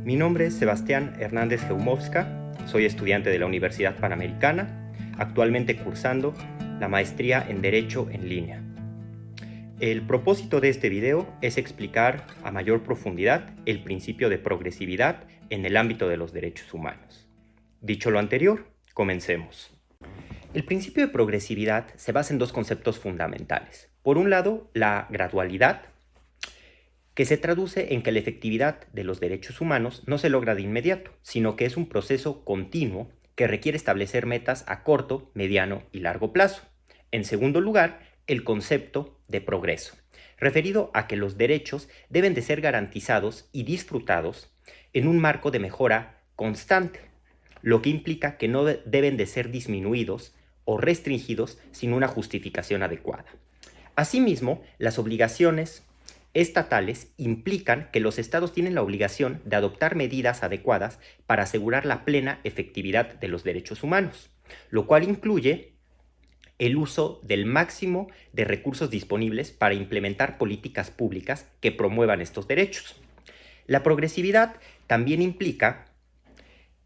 Mi nombre es Sebastián Hernández Geumowska, soy estudiante de la Universidad Panamericana, actualmente cursando la maestría en Derecho en línea. El propósito de este video es explicar a mayor profundidad el principio de progresividad en el ámbito de los derechos humanos. Dicho lo anterior, comencemos. El principio de progresividad se basa en dos conceptos fundamentales. Por un lado, la gradualidad, que se traduce en que la efectividad de los derechos humanos no se logra de inmediato, sino que es un proceso continuo que requiere establecer metas a corto, mediano y largo plazo. En segundo lugar, el concepto de progreso, referido a que los derechos deben de ser garantizados y disfrutados en un marco de mejora constante, lo que implica que no deben de ser disminuidos o restringidos sin una justificación adecuada. Asimismo, las obligaciones estatales implican que los estados tienen la obligación de adoptar medidas adecuadas para asegurar la plena efectividad de los derechos humanos, lo cual incluye el uso del máximo de recursos disponibles para implementar políticas públicas que promuevan estos derechos. La progresividad también implica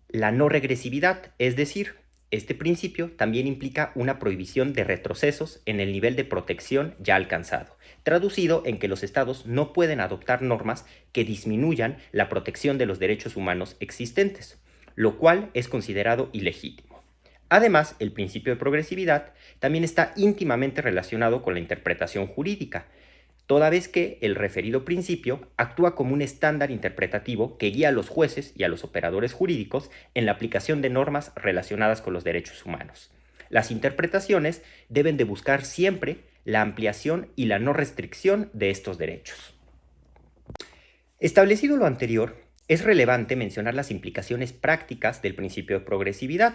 la no regresividad, es decir, este principio también implica una prohibición de retrocesos en el nivel de protección ya alcanzado, traducido en que los estados no pueden adoptar normas que disminuyan la protección de los derechos humanos existentes, lo cual es considerado ilegítimo. Además, el principio de progresividad también está íntimamente relacionado con la interpretación jurídica, toda vez que el referido principio actúa como un estándar interpretativo que guía a los jueces y a los operadores jurídicos en la aplicación de normas relacionadas con los derechos humanos. Las interpretaciones deben de buscar siempre la ampliación y la no restricción de estos derechos. Establecido lo anterior, es relevante mencionar las implicaciones prácticas del principio de progresividad,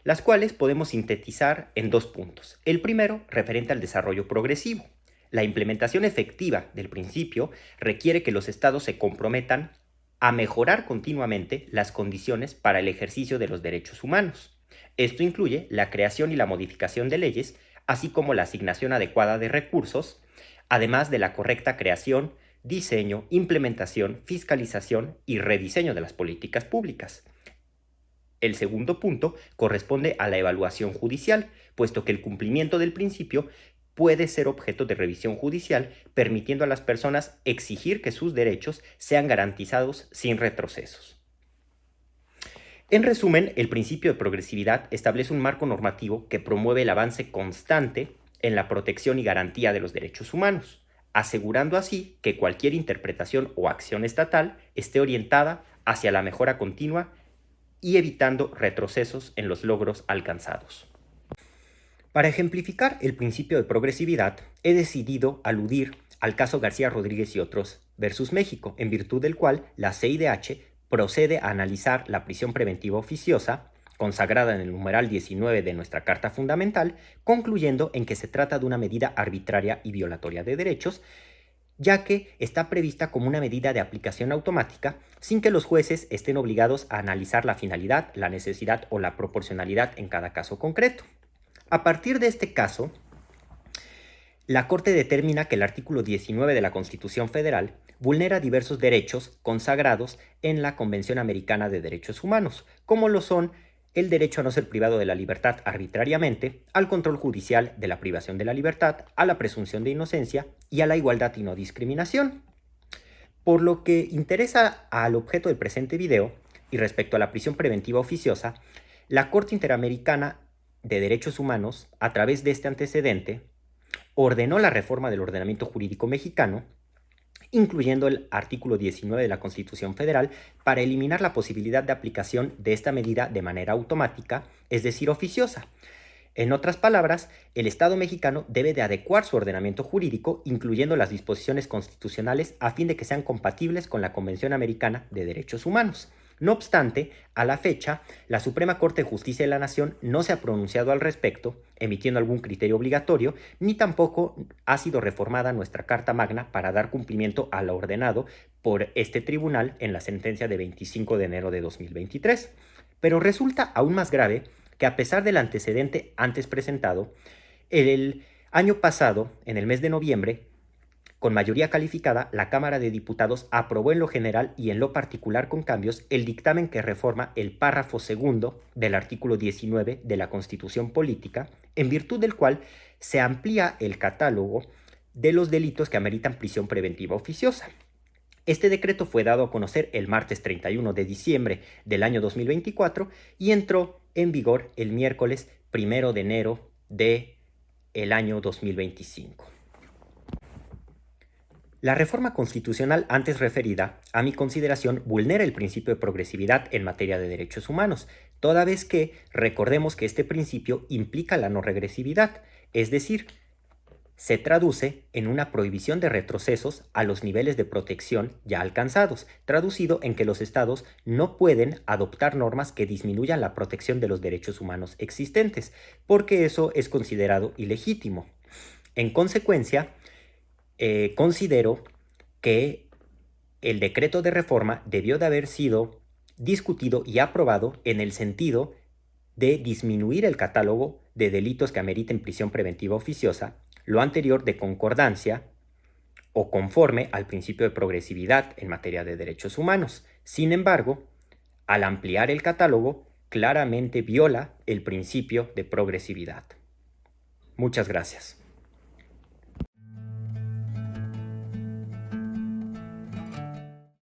las cuales podemos sintetizar en dos puntos. El primero, referente al desarrollo progresivo. La implementación efectiva del principio requiere que los estados se comprometan a mejorar continuamente las condiciones para el ejercicio de los derechos humanos. Esto incluye la creación y la modificación de leyes, así como la asignación adecuada de recursos, además de la correcta creación, diseño, implementación, fiscalización y rediseño de las políticas públicas. El segundo punto corresponde a la evaluación judicial, puesto que el cumplimiento del principio puede ser objeto de revisión judicial, permitiendo a las personas exigir que sus derechos sean garantizados sin retrocesos. En resumen, el principio de progresividad establece un marco normativo que promueve el avance constante en la protección y garantía de los derechos humanos, asegurando así que cualquier interpretación o acción estatal esté orientada hacia la mejora continua y evitando retrocesos en los logros alcanzados. Para ejemplificar el principio de progresividad, he decidido aludir al caso García Rodríguez y otros versus México, en virtud del cual la CIDH procede a analizar la prisión preventiva oficiosa, consagrada en el numeral 19 de nuestra Carta Fundamental, concluyendo en que se trata de una medida arbitraria y violatoria de derechos, ya que está prevista como una medida de aplicación automática sin que los jueces estén obligados a analizar la finalidad, la necesidad o la proporcionalidad en cada caso concreto. A partir de este caso, la Corte determina que el artículo 19 de la Constitución Federal vulnera diversos derechos consagrados en la Convención Americana de Derechos Humanos, como lo son el derecho a no ser privado de la libertad arbitrariamente, al control judicial de la privación de la libertad, a la presunción de inocencia y a la igualdad y no discriminación. Por lo que interesa al objeto del presente video, y respecto a la prisión preventiva oficiosa, la Corte Interamericana de Derechos Humanos, a través de este antecedente, ordenó la reforma del ordenamiento jurídico mexicano, incluyendo el artículo 19 de la Constitución Federal, para eliminar la posibilidad de aplicación de esta medida de manera automática, es decir, oficiosa. En otras palabras, el Estado mexicano debe de adecuar su ordenamiento jurídico, incluyendo las disposiciones constitucionales, a fin de que sean compatibles con la Convención Americana de Derechos Humanos. No obstante, a la fecha, la Suprema Corte de Justicia de la Nación no se ha pronunciado al respecto, emitiendo algún criterio obligatorio, ni tampoco ha sido reformada nuestra Carta Magna para dar cumplimiento a lo ordenado por este tribunal en la sentencia de 25 de enero de 2023. Pero resulta aún más grave que, a pesar del antecedente antes presentado, el año pasado, en el mes de noviembre, Con mayoría calificada, la Cámara de Diputados aprobó en lo general y en lo particular con cambios el dictamen que reforma el párrafo segundo del artículo 19 de la Constitución Política, en virtud del cual se amplía el catálogo de los delitos que ameritan prisión preventiva oficiosa. Este decreto fue dado a conocer el martes 31 de diciembre del año 2024 y entró en vigor el miércoles 1 de enero del año 2025. La reforma constitucional antes referida, a mi consideración, vulnera el principio de progresividad en materia de derechos humanos, toda vez que recordemos que este principio implica la no regresividad, es decir, se traduce en una prohibición de retrocesos a los niveles de protección ya alcanzados, traducido en que los estados no pueden adoptar normas que disminuyan la protección de los derechos humanos existentes, porque eso es considerado ilegítimo. En consecuencia, considero que el decreto de reforma debió de haber sido discutido y aprobado en el sentido de disminuir el catálogo de delitos que ameriten prisión preventiva oficiosa, lo anterior de concordancia o conforme al principio de progresividad en materia de derechos humanos. Sin embargo, al ampliar el catálogo, claramente viola el principio de progresividad. Muchas gracias.